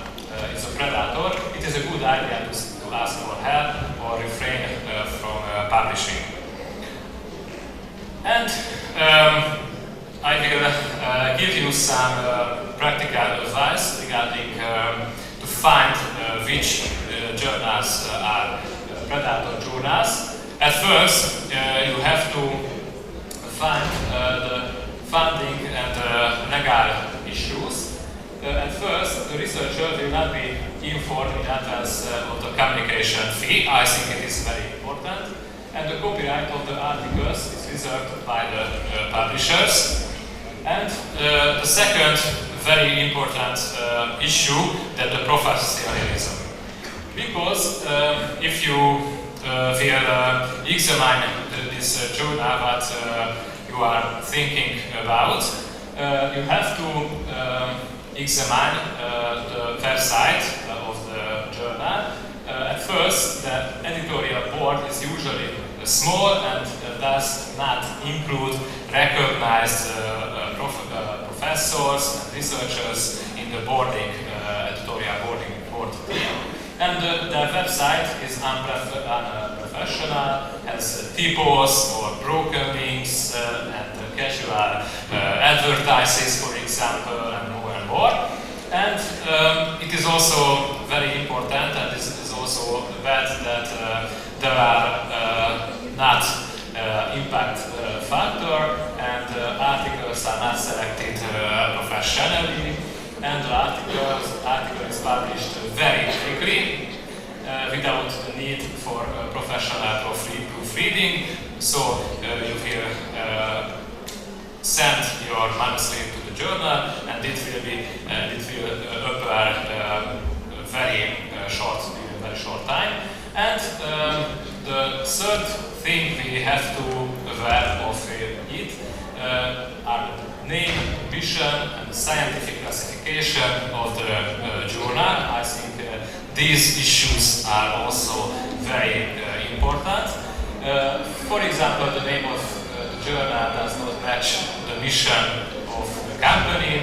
is a predator, it is a good idea to ask for help or refrain from publishing. And I will give you some practical advice regarding to find which journals are predator journals. At first, you have to find the funding and legal issues. At first, the researcher will not be informed in advance of the communication fee. I think it is very important. And the copyright of the articles is reserved by the publishers. And the second very important issue, that the professionalism. Because if you will examine this journal what you are thinking about, you have to examine the website of the journal. At first, the editorial board is usually small and does not include recognized professors and researchers in the editorial board team. And their website is unprofessional, has typos or broken links and casual advertises, for example, and more and more. And it is also very important, and this is also bad, that there are not impact factor, and articles are not selected professionally, and the article is published very quickly without the need for professional proofreading. So you will send your manuscript to the journal, and it will appear very short time. And the third thing we have to aware of it are the name, mission, and scientific classification of the journal. I think these issues are also very important. For example, the name of the journal does not match the mission of the company,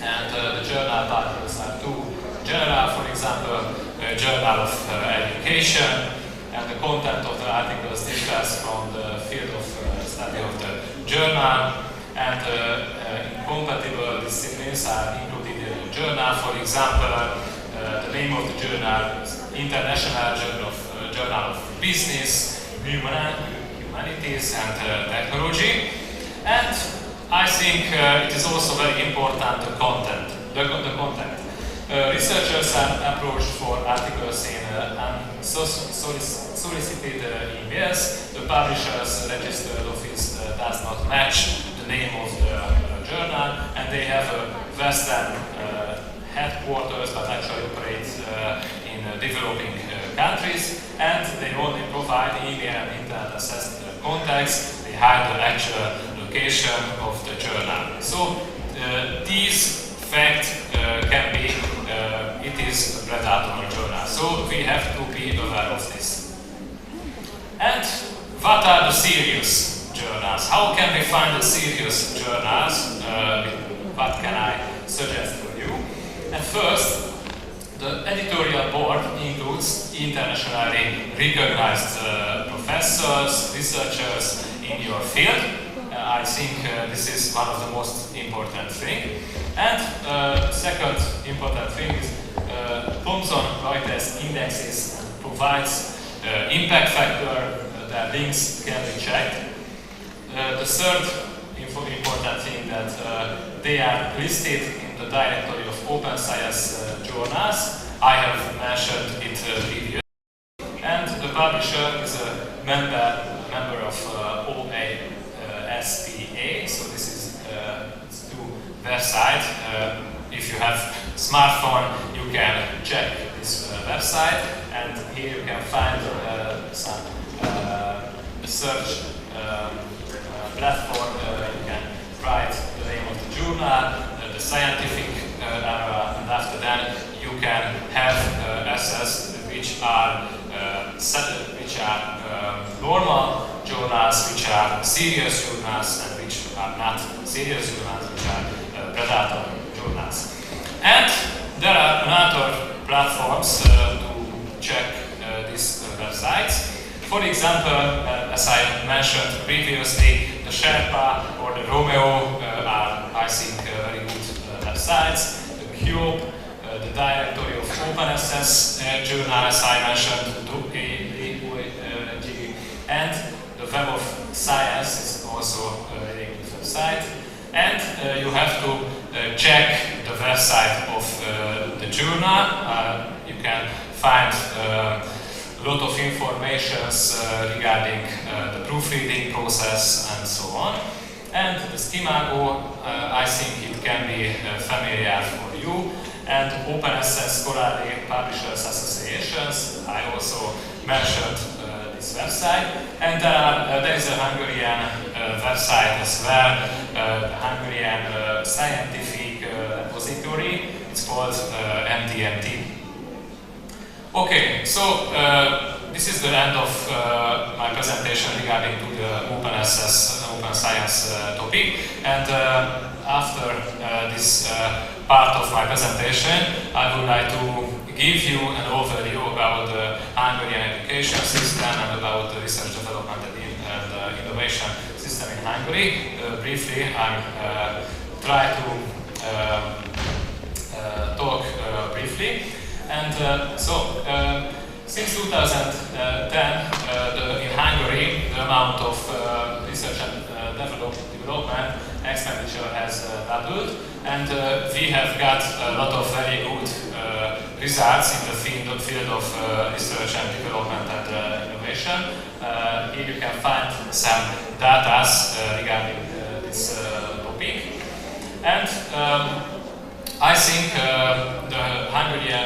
and the journal titles are too general. For example, a journal of education, and the content of the articles differs from the field of study of the journal, and incompatible disciplines are included in the journal. For example, the name of the journal is International the Journal of Business, Humanities and Technology. And I think it is also very important the content. Researchers are approached for articles in solicited emails. The publisher's registered office does not match the name of the journal, and they have a Western headquarters but actually operate in developing countries, and they only provide email and internet access to the contacts. They hide the actual location of the journal. So these facts can be, it is a predator journal. So we have to be aware of this. And what are the serious journals? How can we find the serious journals? What can I suggest for you? And first, the editorial board includes internationally recognized professors, researchers in your field. I think this is one of the most important things. And second important thing is Thomson Reuters indexes provides impact factor, their links can be checked. The third important thing that they are listed in the directory of open science journals. I have mentioned it previously. And the publisher is a member of OASPA, so this is the website. If you have smartphone, you can check this website, and here you can find some search platform. You can write the name of the journal, the scientific area, and after that you can have access which are normal journals, which are serious journals, and which are not serious journals, which are predator journals. And there are another platforms to check these websites. For example, as I mentioned previously, the Sherpa or the Romeo are, I think, very good websites. The Cube, the directory of open access journal, as I mentioned, and the Web of Science is also a very good website. And you have to check the website of the journal. You can find a lot of information regarding the proofreading process and so on. And the Schimago, I think it can be familiar for you. And Open Access Scholarly Publishers Associations, I also mentioned this website. And there is a Hungarian website as well, the Hungarian Scientific Repository. It's called MTMT. Okay, so this is the end of my presentation regarding to the open access, open science topic. And after this part of my presentation, I would like to give you an overview about the Hungarian education system and about the research development and innovation system in Hungary. Briefly, I try to talk briefly. And since 2010, in Hungary, the amount of research and development expenditure has doubled, and we have got a lot of very good results in the field of research and development and innovation. Here you can find some data regarding this topic. And I think the Hungarian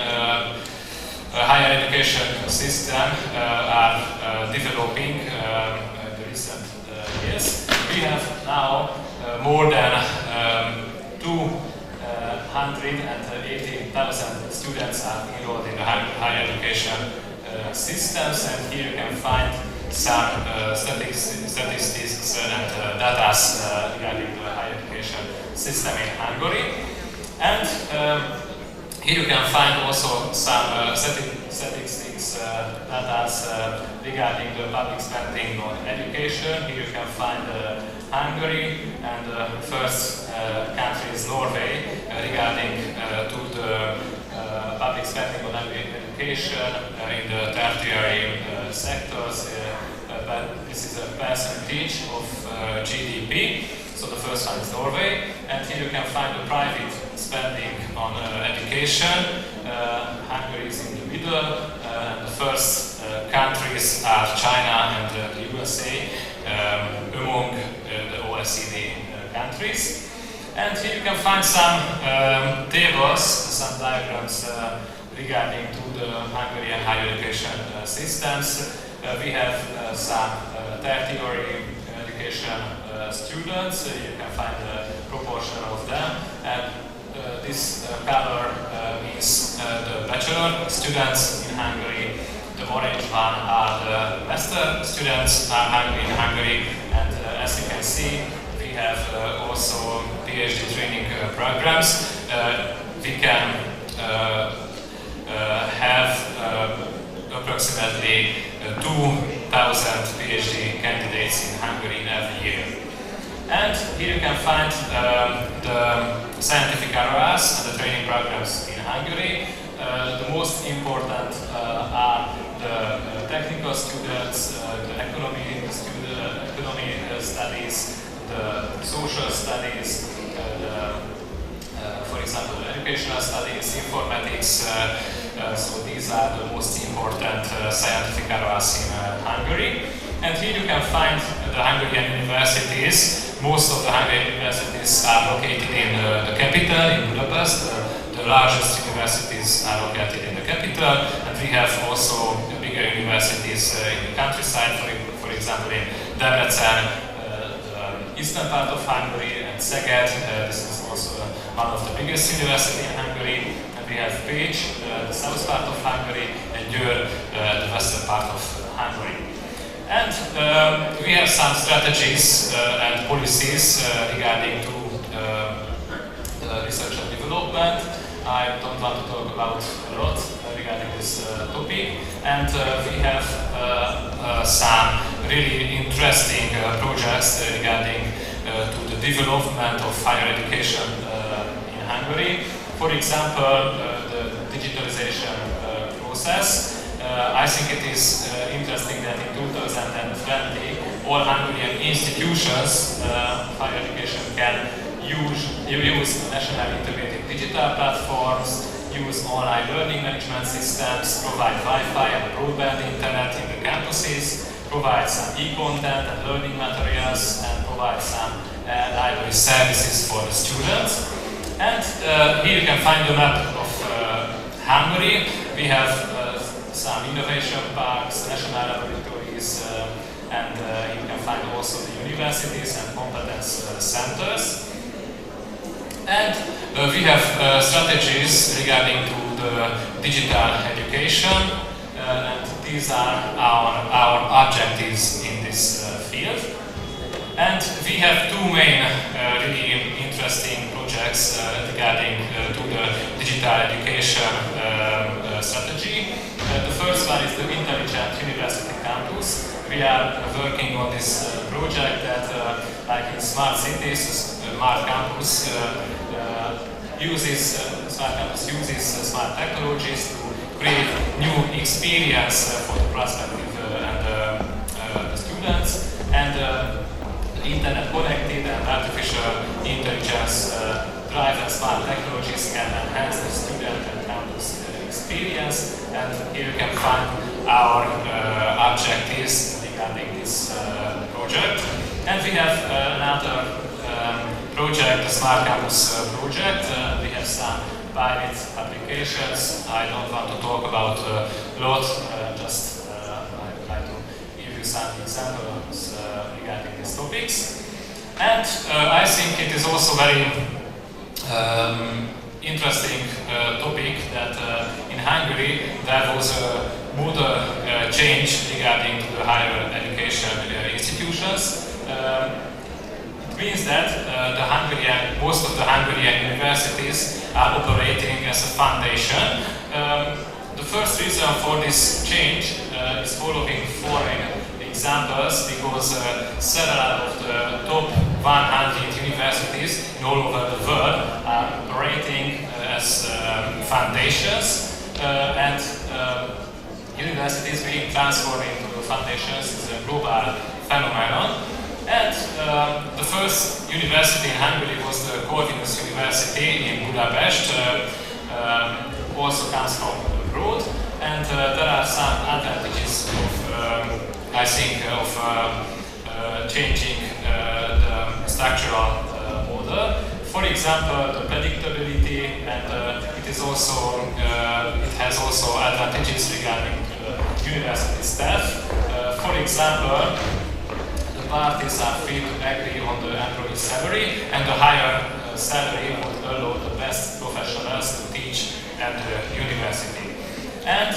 higher education system are developing in the recent years. We have now more than 280,000 students are enrolled in the higher education systems, and here you can find some statistics and data regarding the higher education system in Hungary. And here you can find also some statistics data regarding the public spending on education. Here you can find Hungary, and the first country is Norway regarding to the public spending on education in the tertiary sectors, but this is a percentage of GDP. So the first one is Norway, and here you can find the private spending on education. Hungary is in the middle, and the first countries are China and the USA among the OECD countries. And here you can find some tables, some diagrams regarding to the Hungarian higher education systems. We have some tertiary education students. You can find the proportion of them. And this color means the bachelor students in Hungary. The orange one are the master students in Hungary. And as you can see, we have also PhD training programs. We can have approximately 2,000 PhD candidates in Hungary every year. And here you can find the scientific areas and the training programs in Hungary. The most important are the technical students, the economy studies, the social studies, for example, the educational studies, informatics. So these are the most important scientific areas in Hungary. And here you can find the Hungarian universities. Most of the Hungarian universities are located in the capital, in Budapest. The largest universities are located in the capital, and we have also bigger universities in the countryside, for example in Debrecen, the eastern part of Hungary, and Szeged. This is also one of the biggest universities in Hungary. And we have Pécs, the south part of Hungary, and Győr, the western part of Hungary. And we have some strategies and policies regarding to research and development. I don't want to talk about a lot regarding this topic. And we have some really interesting projects regarding to the development of higher education in Hungary. For example, the digitalization process. I think it is interesting that in 2020 all Hungarian institutions, higher education, can use national integrated digital platforms, use online learning management systems, provide Wi-Fi and broadband internet in the campuses, provide some e-content and learning materials, and provide some library services for the students. And here you can find the map of Hungary. We have some innovation parks, national laboratories, and you can find also the universities and competence centers. And we have strategies regarding to the digital education, and these are our objectives in this field. And we have two main really interesting projects regarding to the digital education strategy. The first one is the Intelligent University Campus. We are working on this project that, like in smart cities, smart campus uses smart technologies to create new experience for the prospective and the students. And internet connected and artificial intelligence driven smart technologies can enhance the student and campus experience. And here you can find our objectives regarding this project. And we have another project, the Smart Campus project. We have some pilot applications. I don't want to talk about a lot, just I'd like to give you some examples regarding these topics. And I think it is also very interesting topic that in Hungary there was a model change regarding to the higher education institutions. It means that most of the Hungarian universities are operating as a foundation. The first reason for this change is following foreign examples, because several of the top 100 universities in all over the world are operating as foundations, and universities universities being transformed into foundations is a global phenomenon. And the first university in Hungary was the Corvinus University in Budapest, also comes from abroad. And there are some advantages of, I think, of changing the structural model. For example, the predictability, and it has also advantages regarding the university staff. For example, the parties are free to agree on the employee salary, and the higher salary would allow the best professionals to teach at the university. And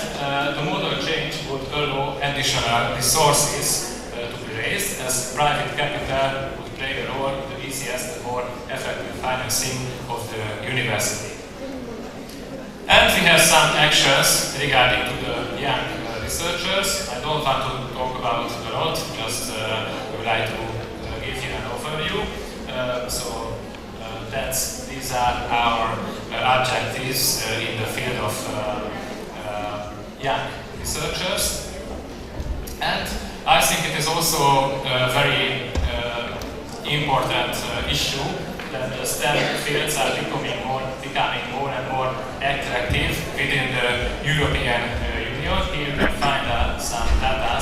the model change would allow additional resources to be raised, as private capital would play a role in the easiest and more effective financing of the university. And we have some actions regarding to the young researchers. I don't want to talk about a lot, just would like to give you an overview. These are our objectives in the field of young researchers. And I think it is also a very important issue that the STEM fields are becoming more and more attractive within the European Union. Here you can find some data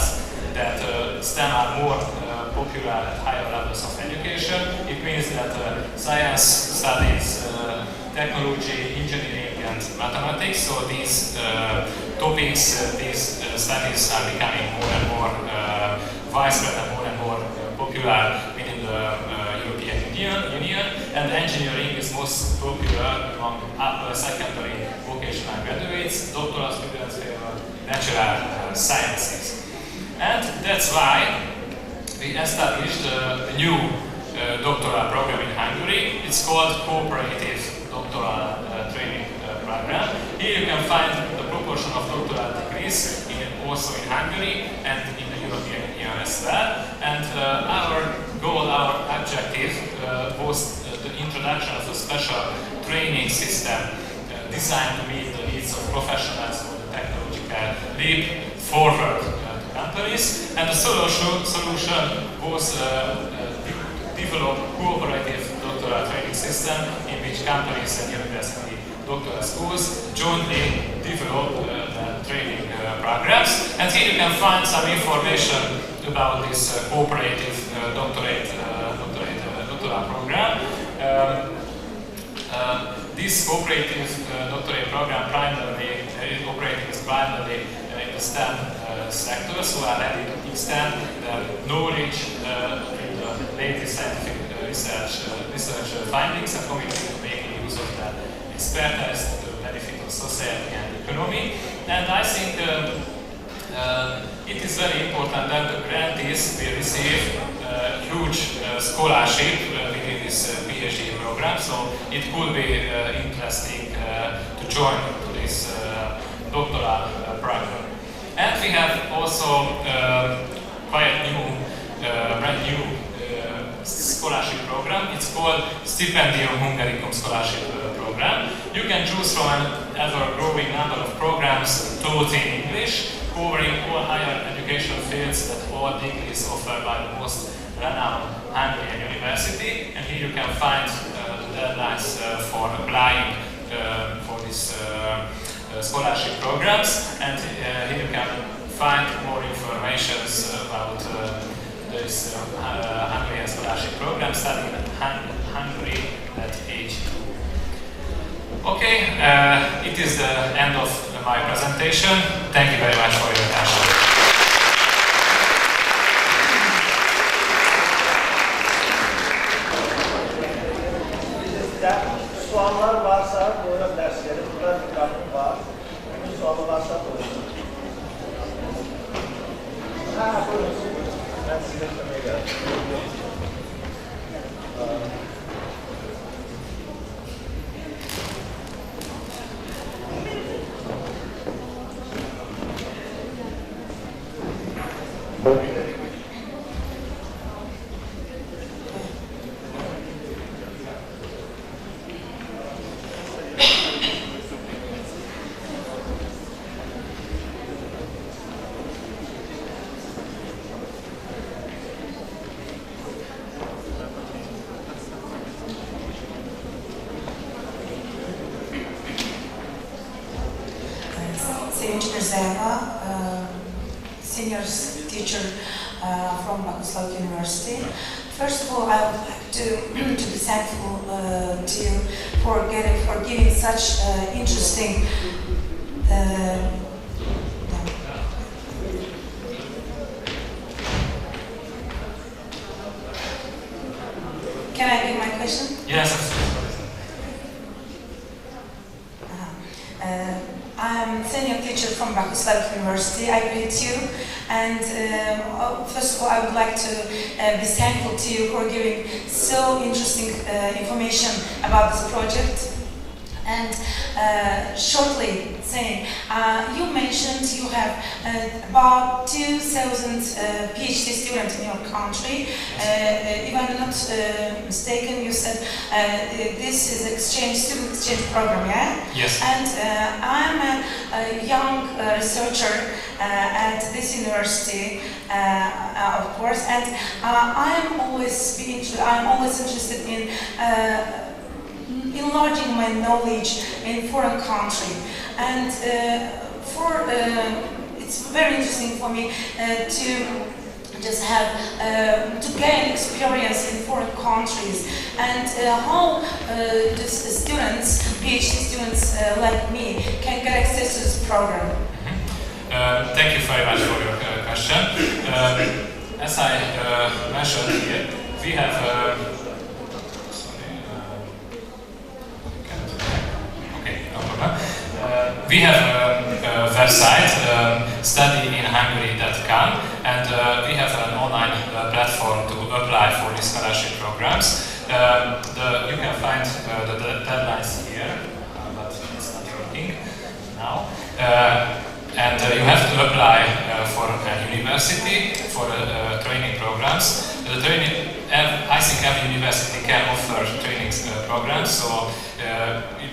that STEM are more popular at higher levels of education. It means that science studies, technology, engineering, and mathematics. So these topics, these studies are becoming more and more widespread and more popular within the European Union. And engineering is most popular among upper secondary vocational graduates, doctoral students favor natural sciences. And that's why we established a new doctoral program in Hungary. It's called Cooperative Doctoral Training Program. Here you can find the proportion of doctoral degrees also in Hungary and in the European Union as well. And our goal, our objective was the introduction of a special training system designed to meet the needs of professionals for the technological leap forward to companies. And the solution was develop cooperative doctoral training system in which companies and university doctoral schools jointly develop training programs. And here you can find some information about this cooperative doctoral program. This cooperative doctorate program primarily operates primarily in the STEM sector, so are ready to extend the knowledge in the latest scientific research findings and committed to making use of the expertise to the benefit of society and economy. And I think it is very important that the grantees will receive huge scholarship within this PhD program, so it could be interesting to join to this doctoral program. And we have also quite brand new scholarship program. It's called Stipendium Hungaricum Scholarship Program. You can choose from an ever-growing number of programs taught in English, covering all higher education fields at all degrees offered by the most renowned Hungarian university. And here you can find the deadlines for applying for these scholarship programs. And here you can find more information about this Hungarian scholarship program studying in Hungary at age 2. Okay, it is the end of my presentation. Thank you very much for your attention. Soğanlar varsa buyurun dersleri. Burada bir kapım var. Soğanlar varsa buyurun. Buyurun. Ben size söylemeye geldim. Sevinç Mirzayeva, senior teacher from Bogosław University. First of all, I would like to be thankful to you for giving such interesting Can I give my question? Yes, absolutely. I'm a senior teacher from Bogosław University. I greet you, and first of all, I would like to be thankful to you for giving so interesting information about this project. And shortly saying, you mentioned you have about 2,000 PhD students in your country. If I'm not mistaken, you said this is student exchange program, yeah? Yes. And I'm a young researcher at this university, of course, and I'm always interested in enlarging my knowledge in foreign country, and it's very interesting for me to just have to gain experience in foreign countries, and how the students, PhD students like me, can get access to this program. Thank you very much for your question. As I mentioned here, we have we have a website, studyinhungary.com, and we have an online platform to apply for these scholarship programs. You can find the deadlines here, but it's not working now. And you have to apply for a university for training programs. I think every university can offer training programs. So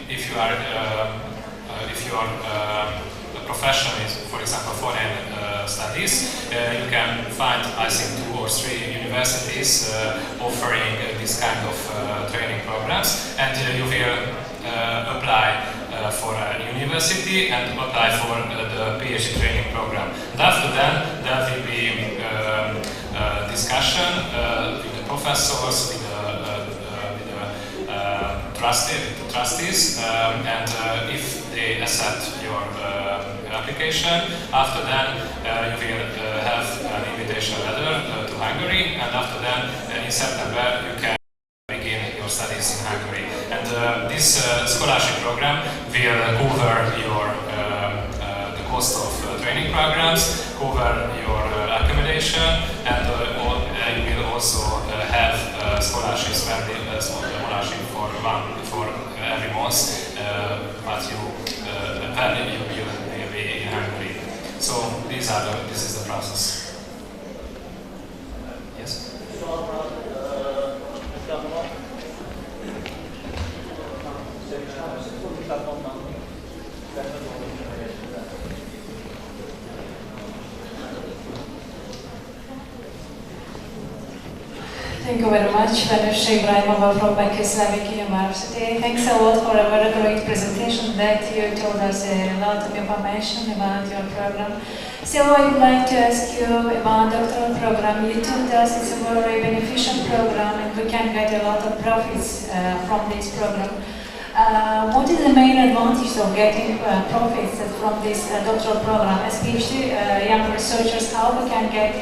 if you are a professional in, for example, foreign studies, you can find, I think, 2 or 3 universities offering this kind of training programs, and you will apply for a university and apply for the PhD training program. And after that, there will be discussion with the professors, with the trustees, and if they accept your application, after that you will have an invitation letter to Hungary, and after that in September you can begin your studies in Hungary. And this scholarship program will cover your the cost of training programs, cover your accommodation, and you will also have scholarships for every month, but you will be in Hungary. So this is the process. Yes. Thank you very much, Vanessa Ibrahimova from Bogosław University. Thanks a lot for a very great presentation that you told us a lot of information about your program. So I would like to ask you about doctoral program. You told us it's a very beneficial program and we can get a lot of profits from this program. What is the main advantage of getting profits from this doctoral program? As PhD young researchers, how we can get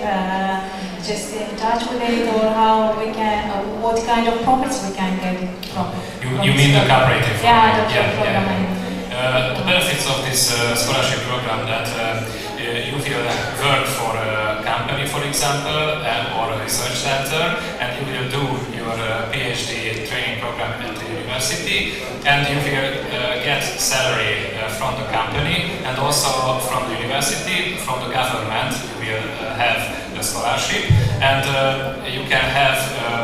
just in touch with it, or how we can, what kind of profits we can get from it? You mean the cooperative? Yeah, doctoral program. The benefits of this scholarship program that you will work for a company, for example, or a research center, and you will do your PhD training program at the university, and you will get salary from the company, and also from the university, from the government. You will have a scholarship, and you can have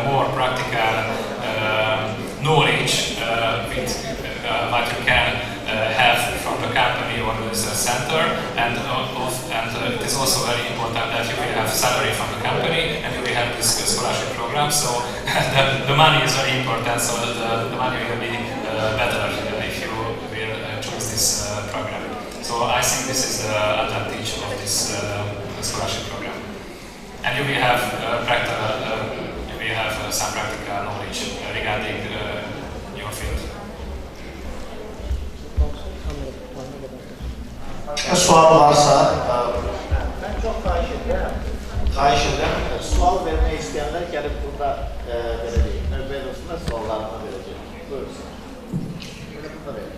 more practical knowledge with what you can have from the company or the research center, and it is also very important that you will have salary from the company and you will have this scholarship program. So the money is very important, so the money will be better if you will choose this program. So I think this is the advantage of this scholarship program. And you will have some practical knowledge regarding your field. Başka sual varsa Ben çok xahiş ederim. Sual vermek isteyenler gelip burada verecek. Növbə dostuna suallarını verecek. Buyursun. Böyle burada verin.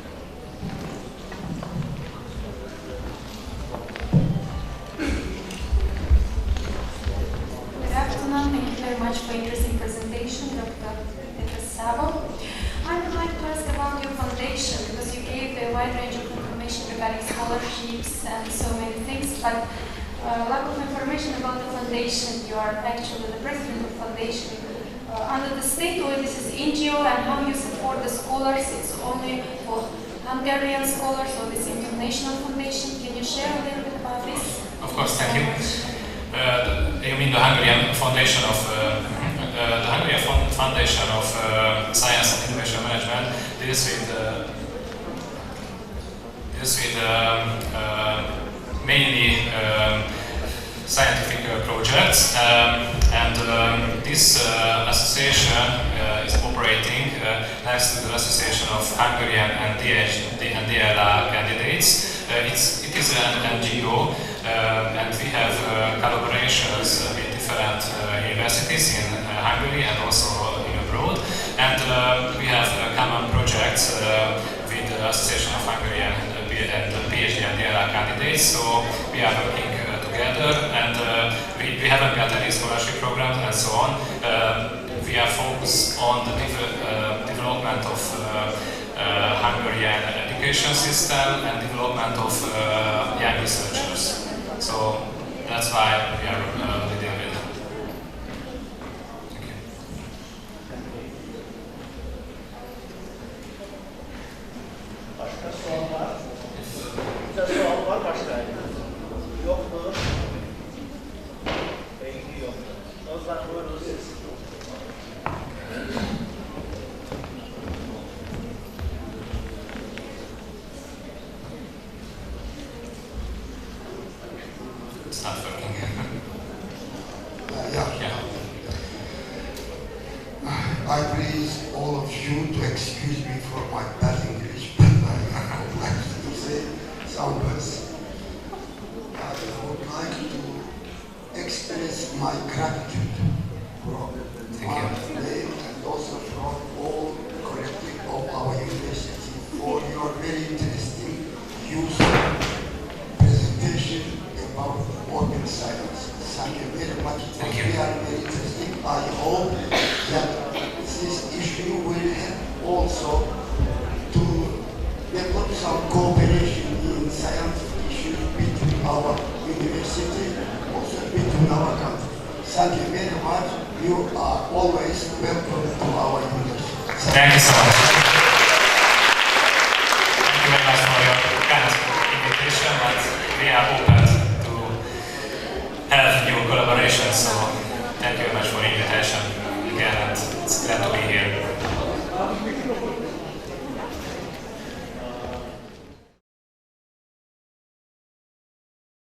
Good afternoon. Thank you very much for interesting presentation, Dr. Sabo. I would like to ask about your foundation because you gave a wide range of information regarding scholarships and so many things, but lack of information about the foundation. You are actually the president of the foundation. Under the state law, this is NGO, and how you support the scholars? It's only for Hungarian scholars or this international foundation. Can you share a little bit about this? Of course, thank you. You mean the Hungarian Foundation of Science and Innovation Management deals with mainly scientific projects, and this association is operating next to the Association of Hungarian and DLA candidates. It is an NGO, and we have collaborations with different universities in Hungary and also abroad, and we have common projects with the Association of Hungarian and PhD and DLA candidates, so we are working together, and we haven't got any scholarship programs and so on. We are focused on the development of Hungarian education system and development of young researchers. So that's why we are dealing with it. Thank you. Başka sual var? Bize sual var başka? Yok mu? Belki yok. O zaman buyurun siz. It's not working. Yeah. I please all of you to excuse me for my bad English, but I would like to say some words. I would like to express my gratitude from today and also from all collective of our university for your very interesting useful presentation about open science. Thank you very much. Thank you. They are very interesting. I hope that this issue will help also to develop some cooperation in scientific issues between our university, also between our country. Thank you very much. You are always welcome to our university. Thank you so much.